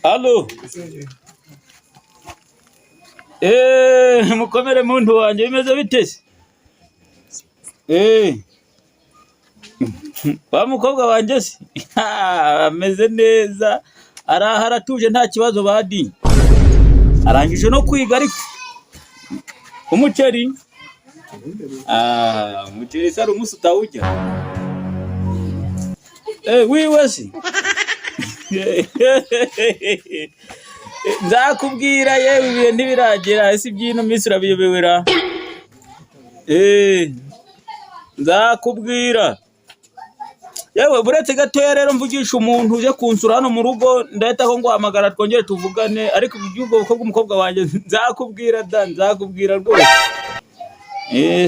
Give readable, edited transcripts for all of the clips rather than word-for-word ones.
Allo. Mukomere muntu wanje bimeze bitese. Wa mukobwa wanje si ameze neza arahara tuje nta kibazo badi. Arangije no kwiga ariko umuceri umuceri sari umusi utawujya. Wiwe si nzakubwira yewe ibihe ntibiragera ese ibyino minsi urabiyobewera. Nzakubwira yewe buretse gatoya rero mvugisha umuntu uje kunsura hano mu rugo ndahita ko nguhamagara twongere tuvugane ariko iby'ubwo bukobwa umukobwa wanjye nzakubwira nzakubwira rwose.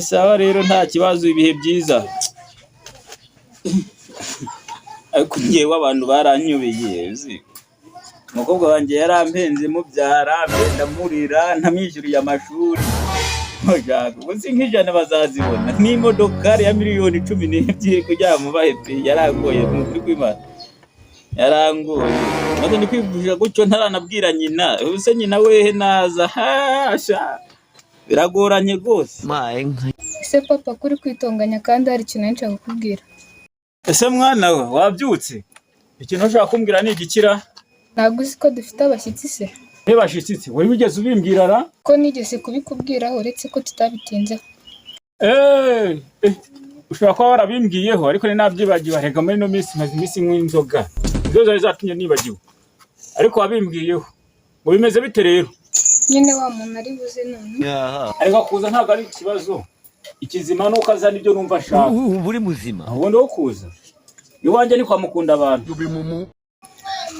Sawa rero nta kibazo ibihe byiza. Ariko ngewe abantu baranyubeye uzi umukobwa wanjye yarampenze mubyara ndamurira ntamwishyuriye amashuri uzi nk'ijana bazazibona n'imodokari ya miliyoni 12 kujya mu bahetse yarangoye muri kwimana yarangoye maze ni kwivuje gutyo ntaranabwira nyina use nyina wehe naza hasha biragoranye rwose. Ese papa kuri kwitonganya kandi hari ikintu nshaka kukubwira. Ese mwana we wabyutse ikintu ushaka kumbwira ni igikira? Ntabwo uzi ko dufite abashyitsi se? Bashitsi wowe wigeze ubimbwira ra? Ko nigeze kubikubwira uretse ko tutabitinze. Ushobora kuba warabimbwiyeho ariko ni nabyibagiwe arega muri no minsi maze iminsi nk'inzoga zo zari zatumye nibagiwe ariko wabimbwiyeho ngo bimeze bite rero? Nyine wa muntu ari buze none. Ariko kuza ntabwo ari ikibazo ikizima nuko azana ibyo numva ashaka. Buri muzima ubundi wo kuza iwanjye ni kwa mukunda abantu.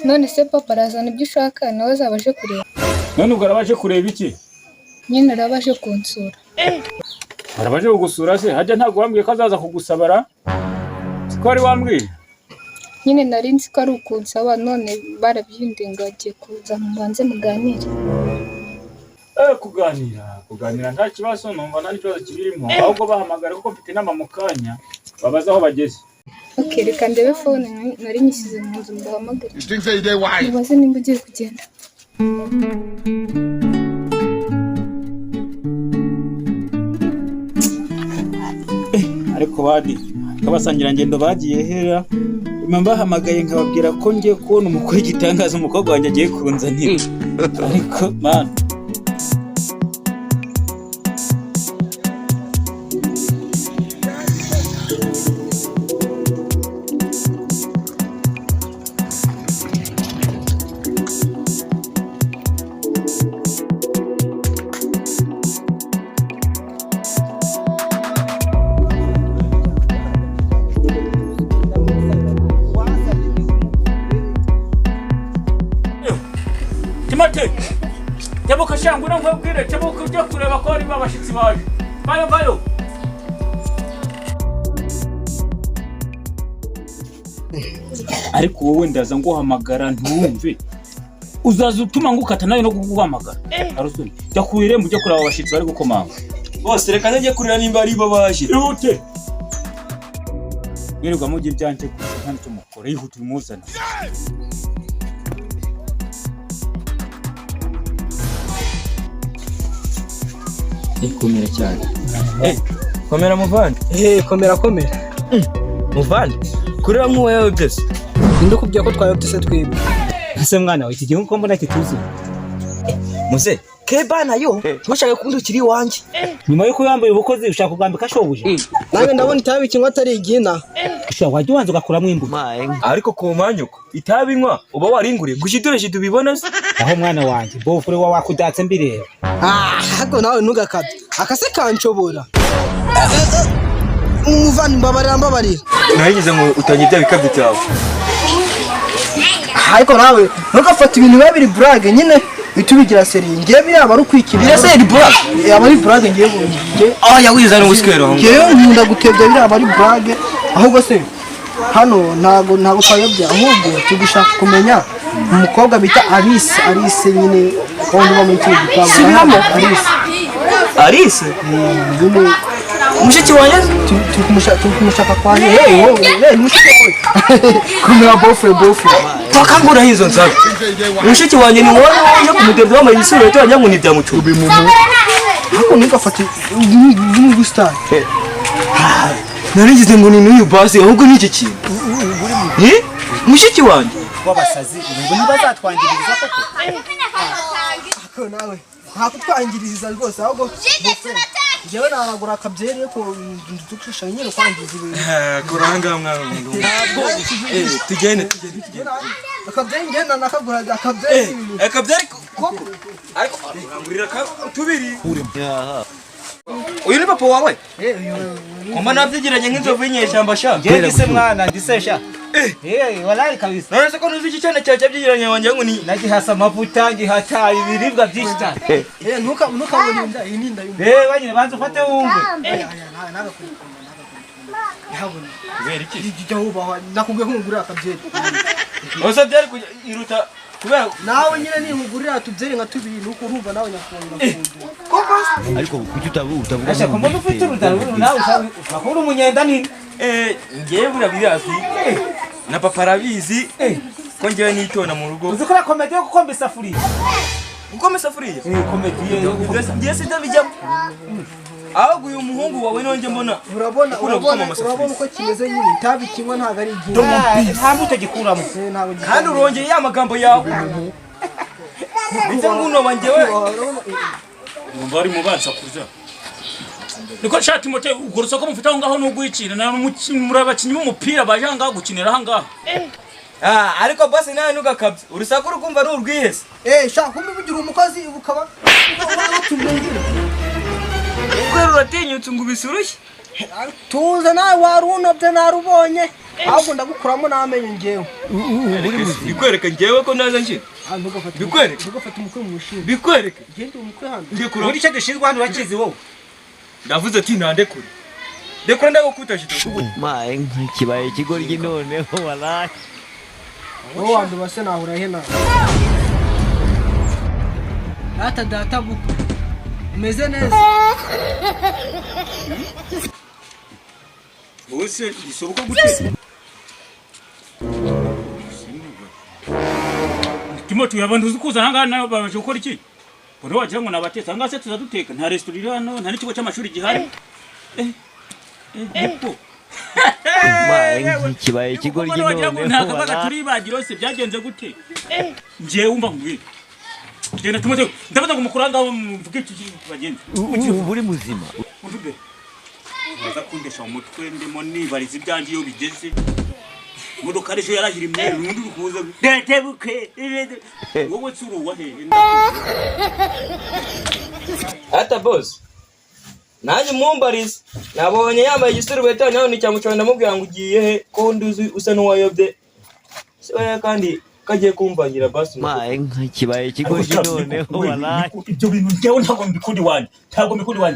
None se papa arazana ibyo ushaka nawe azabaje kureba. None ubwo arabaje kureba iki? Nyine arabaje kunsura. Arabaje kugusura se hajya ntabwo wambwiye ko azaza kugusabara? Siko ari wambwiye? Nyine nari nzi ko ari ukunsaba none barabyindinga agiye kuza mubanze muganire. Kuganira nta kibazo numva nta kibazo kibirimo ahubwo bahamagara kuko mfite inama mu kanya babaza aho bageze. Okay, reka ndebe phone nari nyisize mu nzu ndahamagara. Nibaze nimba ugiye kugenda. Ariko badi kabasangira ngendo bagiye hera mbahamagaye nkababwira ko ngiye kubona umukwe igitangaza umukobwa wanjye agiye kunzanira ariko man Tebuka shangu nkubwire tebuka ujya kureba ko ari babashitsi baje. Bayo. Ariko wowe ndaza nguhamagara ntumve. Uzaza utuma ngukata nayo no kuguhamagara. Arusoni. Jya kuirembo ujya kureba abashitsi bari gukomanga. Bose reka njye kurira nimba ari babaje. Ihute. Nirirwa mugiye byanje kandi tumukora ihute umuzana. Komera cyane. Komera muvandi. Komera. Muvandi. Kurira nk'uwawe byose. Ndikubwiye ko twayobye se twibwe. Ese mwana we iki gihe uko mbona kituzi. Muze. Kebana yo. Twashaka kundukira iwanje. Nyuma yuko yambaye ubukozi ushaka kugambika shobuje. Nange ndabona itabi kinwa atari igina. Ushaka wajye wanze ugakuramo imbuto. Ariko ku manyuko itabi nywa uba waringure gushidure tubibona se. Aho mwana wanje bofure wa wakudatse mbireba. Hako nawe ntugakabye. Akase kanshobora. Umuvani mbabarira. Nahigize ngo utanye bya bikabye cyawe. Ariko nawe ntugafata ibintu biba biri brage nyine bitubigira seri ngiye biraba ari kwikira. Bira seri brage. Yaba ari brage ngiye bungiye. Yawiza no guskero. Ngiye nkunda gutebya biraba ari brage ahubwo se hano ntago twayobya ahubwo tugishaka kumenya umukobwa bita Alice nyine kandi mu cyo gitanga Alice nyine mushiki wanjye turi kumushaka kwa wowe mushiki wawe kumera boyfriend twakangura hizo nzara mushiki wanjye ni wowe uje kumutebya wambaye isura yato wanjye ngo ni bya mucu ariko nigafata n'ubusitani narigize ngo ni n'uyu basi ahubwo ni iki kintu mushiki wanjye w'abasazi ngo ntibazatwangiriza koko nawe ntakutwangiriza rwose ahubwo njyewe naragura akabyeri ko ducisha nyine kwangiza ibintu kuranga mwana tugende akabyeri ngenda nakaguraga akabyeri koko ariko urangurira tubiri uyu ni papa wawe koma nabyigiranye nk'inzovu y'inyeshyamba sha ngende mwana ndisesha walahi kabisa none se ko nuzi iki cyane cyawe cyabyigiranye wanjye ngo ni nagihasa amavuta ngihata ibiribwa byinshi cyane ntukabone inda iyi ninda y'umuntu banyine banza ufate wumve kubera iki jya wubaha nakubwiye ko ngurira akabyeri ose byari iruta kubera nawe nyine ninkugurira tubyeri nka tubiri nuko urumva nawe nyakunda ariko kuki utavuga asha ko mbona ufite urudaro nawe ushobora umunyenda nini ngewe burabizi na papa arabizi ko ngewe nitona mu rugo uzi ko na komedi yo gukomba isafuriya gukoma isafuriya komedi ngiye sitabijyamo ahubwo uyu muhungu wawe nonge mbona urabona uko kimeze nyine itabi kinywa ntabwo ari igihe nta mbuto gikuramo kandi urongeye ya magambo yawe ndetse nguno bangewe umva ari mubanza kuza niko shati mote ugorosa ko mufite aho ngaho n'ugwicira na murabakinyi b'umupira baje aho ngaho gukinira aho ngaho ariko bose nawe ntugakabye urusaku rukumva ari urwihese shaka kumbe bugira umukozi ukaba watumengera ubwo ruratinyutse ngo ubisurushye tuze nawe warunobye narubonye ahubwo ndagukuramo n'amenyo ngewe bikwereka ngewe ko naza nshira bikwereka ugafata umukwe mu mushinga bikwereka gende umukwe hano ndekura muri cyo dushinzwe hano bakizi wowe ndavuze ati ntandekure ndekura ndagukutashita maye kibaye ikigoryi noneho walahi wowe wandu base nahura he nawe data buko umeze neza bose bisoboka gute Timothy yabantu uzikuza hanga nayo baje gukora iki bone wagira ngo nabatetse hanga se tuzaduteka nta restaurant iri hano nta n'ikigo cy'amashuri gihari maye kibaye ikigoryi noneho nakabaga turi bagiro se byagenze gute ngiye wumva ngwira genda Timothy ndabaza ngo mukuranga mvuge iki bagenze ubu uri muzima uvuge baza kundesha umutwe ndimo nibariza ibyanjye iyo bigeze imodoka ejo yarahira imyeru undi rukuza ndatebuke wowe tsuru wahe ata boss nanjye mumbarize nabonye yambaye igisurubeti naho ni cyamucyo ndamubwira ngo ugiye he ko nduzi usa n'uwayobye se kandi kagiye kumvangira basi maye kibaye ikigoryi noneho walahi ibyo bintu njyewe ntabwo mbikundi wanjye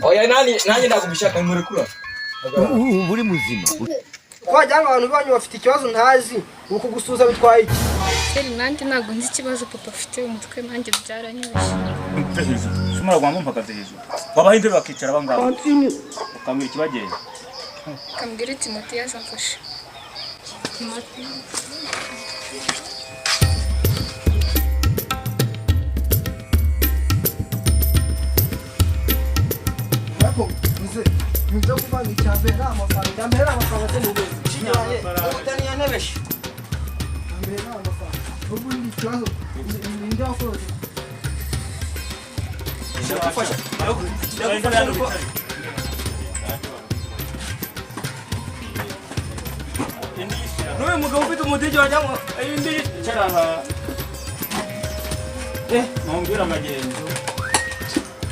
oya nanjye ntabwo mbishaka murekura ubu uri muzima twajya ngo abantu banyu bafite ikibazo ntazi uko gusuza bitwaye iki Seri nanjye ntabwo nzi ikibazo papa afite umutwe nanjye byaranyushye shumara gwambo mpagaze hejuru babaho intebe bakicara bangabo ukambira ikibagenza kambwira Timothy yazamfasha Timothy ariko nzo kuvanga icyambere n'amafaranga cyambere n'amafaranga cyo mu bezi utaniye nebeshe cyambere n'amafaranga ubu ndi ikibazo ndi aforoje ndagufasha n'uyu mugabo ufite umutege wajya ngo indi cyaraha nongera amagenzo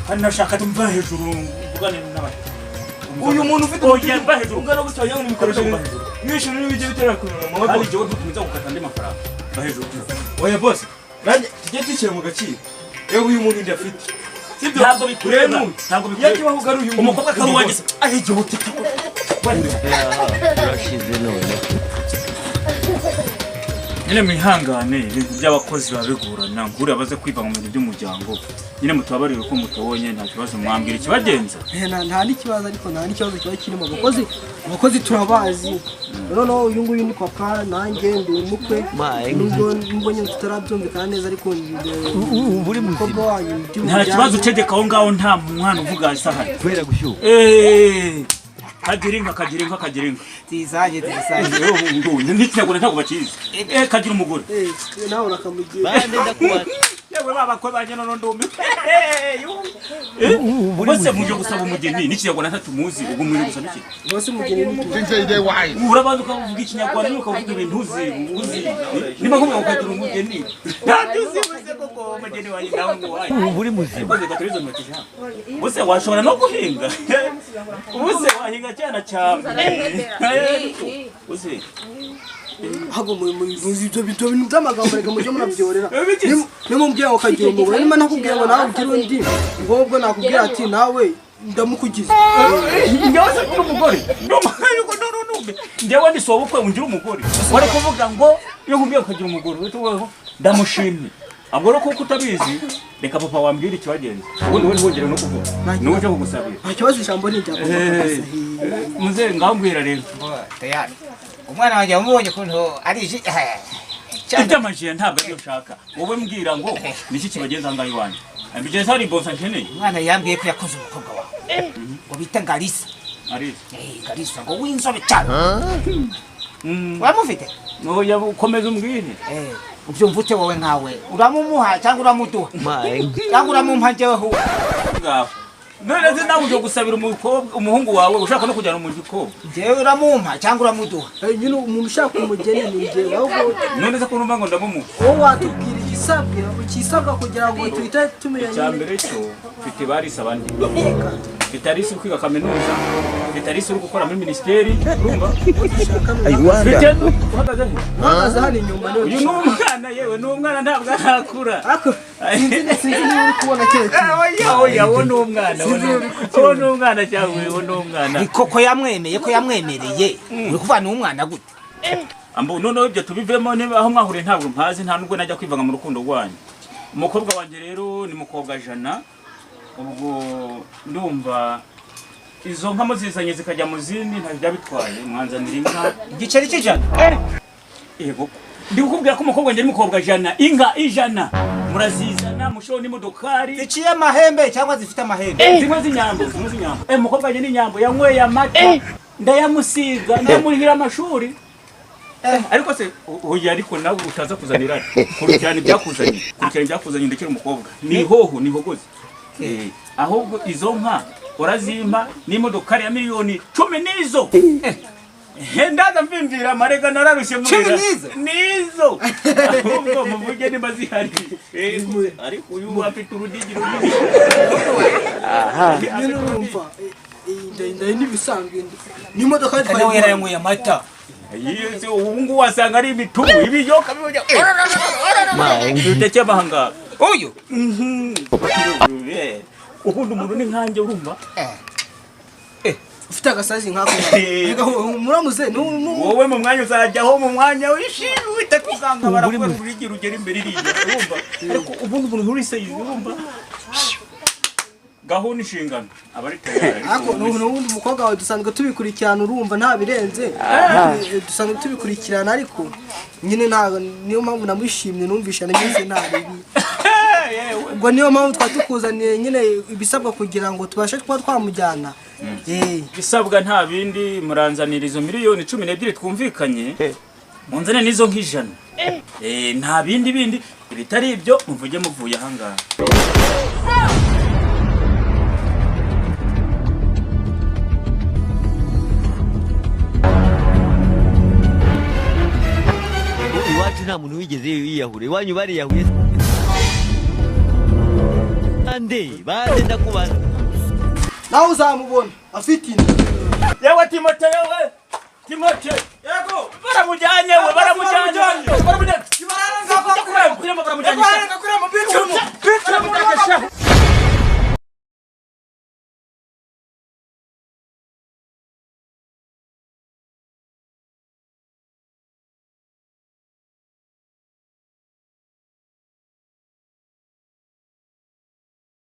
kandi nashaka tumva hejuru mvugane n'abandi uyu muntu ufite oya mva hejuru ungana gutya wagira ngo ni ibikoresho mwishuri n'ibijye bitera ku mama hari igihe dukomeza gukata andi mafaranga mva hejuru oya boss nanjye tujye dushyira mu gaciro yewe uyu muntu njye afite sibyo ntabwo bikureba ntabwo bikureba iyo kibaho ugaruye umukobwa akaruwagize aho igihe utita urashize noneho nyine mwihangane ibintu by'abakozi babigurana nkuri abaze kwiva mu bintu by'umuryango nyine mutabarira uko mutobonye nta kibazo mwambira ikibagenza nta n'ikibazo ariko nta n'ikibazo kiba kirimo abakozi turabazi noneho uyu nguyu ni papa nanjye ndi umukwe nubwo nyine tutarabyumvikana neza ariko buri umukobwa wanyu nta kibazo utegeka aho ngaho nta mwana uvuga isahari kubera gushyuha kagira inka Tizanye. ntikinyagura ntabwo bakizi kagira umugore nawe urakamugira bande ndakubaza yewe babakwe banye none ndumbi bose muje gusaba umugeni n'ikinyagura ntatumuzi ubwo muri gusaba iki bose umugeni urabanza ukavuga ikinyagura ukavuga ibintu uzi niba ngombwa ukagira umugeni ntabyuzi bose koko umugeni wanjye nawe ngo wayi buri muzima bose gaturizo mukije bose washobora no guhinga bose wahinga cyane bose hago muri ibyo bintu by'amagambo reka mujye murabyorera nimubwira ngo kagira umugore niba nakubwira ngo nawe ugira undi ngobwo nakubwira ati nawe ndamukugize njyewe se ngira umugore njyewe ndisoba ukwe ngira umugore wari kuvuga ngo iyo nkubwiye ukagira umugore ndamushimye ahubwo rero kuko utabizi reka papa wambwira ikibagenza ubundi we ntwongere no kuvuga niwe uje kugusabira nta kibazo ijambo ni irya papa muze ngambwira rero Tayari. Umwana wanjye wamubonye kuntu ari iby'amajiya ntabwo ariyo ushaka wowe mbwira ngo niki kibagenza ngaho iwanjye mbigeze hari bonsa nkeneye umwana yambwiye ko yakoze umukobwa wawe ngo bita Garisa. Garisa ngo w'inzobe cyane. Wamufite? no yakomeza umbwire Ubyumva ute wowe nkawe uramumuha cyangwa uramuduha cyangwa uramumpa njyewe hu none se nawe uje gusabira umuhungu wawe ushaka no kujyana umukobwa njyewe uramumpa cyangwa uramuduha nyine umuntu ushaka umugeni ni njyewe ahubwo none se ko numva ngo ndamumuha wowe watubwira ikisabwa kugira ngo tuhite tumenya icyambere cyo mfite barisa abandi mfite arisi kwiga kaminuza mfite arisi uri gukora muri ministeri urumva uhagaze hano inyuma uyu ni umwana yewe ni umwana ntabwo arakura sinzi niba uri kubona kera oya wo ni umwana wo ni umwana cyangwa wo ni umwana ariko ko yamwemereye uri kuvana umwana gute ambo noneho ibyo tubivemo niba aho mwahuriye ntabwo mpazi nta nubwo najya kwivanga mu rukundo rwanyu umukobwa wanjye rero ni mukobwa Jana ubwo ndumva izo nka muzizanye zikajya mu zindi nta byabitwaye mwanzanira inka igiceri cy'ijana yego ndi kukubwira ko umukobwa wanjye ni mukobwa Jana inka ijana murazizana mushoho n'imodokari ziciye amahembe cyangwa zifite amahembe zimwe z'inyambo umukobwa wanjye ni inyambo yanyweye amata ndayamusiga ndamurihira amashuri ariko se oya ariko nawe utaza kuzanira kurikirana ibyakuzanye ndekera umukobwa ni hogoze ahubwo izo nka urazimpa n'imodokari ya miliyoni 10 nizo ndaza mvimvira amarega nararushye murira nizo ahubwo muvuge niba zihari ariko uyu afite urudigiro nyine urumva inda n'ibisanzwe n'imodoka nawe yaranyweye amata yese ubungu wasanga ari ibitubu ibiyoka biboja uteke bahanga uyu ubundi umuntu ni nkanjye urumva ufite agasazi nkako muramuze wowe mu mwanya uzajyaho mu mwanya wishimye witakuzanga barakora urugero ugera imbere iriya urumva ariko ubundi umuntu uri se urumva gahunda inshingano abari tayari ariko n'ubundi umukobwa wawe dusanzwe tubikurikirana urumva nta birenze dusanzwe tubikurikirana ariko nyine ntago niyo mpamvu namwishimye numvisha nageze nta bibi ubwo niyo mpamvu twatukuzaniye nyine ibisabwa kugira ngo tubashe kuba twamujyana bisabwa nta bindi muranzanira izo miliyoni 12 twumvikanye munzane nizo nk'ijana nta bindi ibitari ibyo muvuge muvuye ahangaha iwacu nta muntu wigeze yiyahure iwanyu bariyahuye bande ndakubaza nawe uzamubona afite inda yewe Timoteyo yego baramujyanye baramujyanye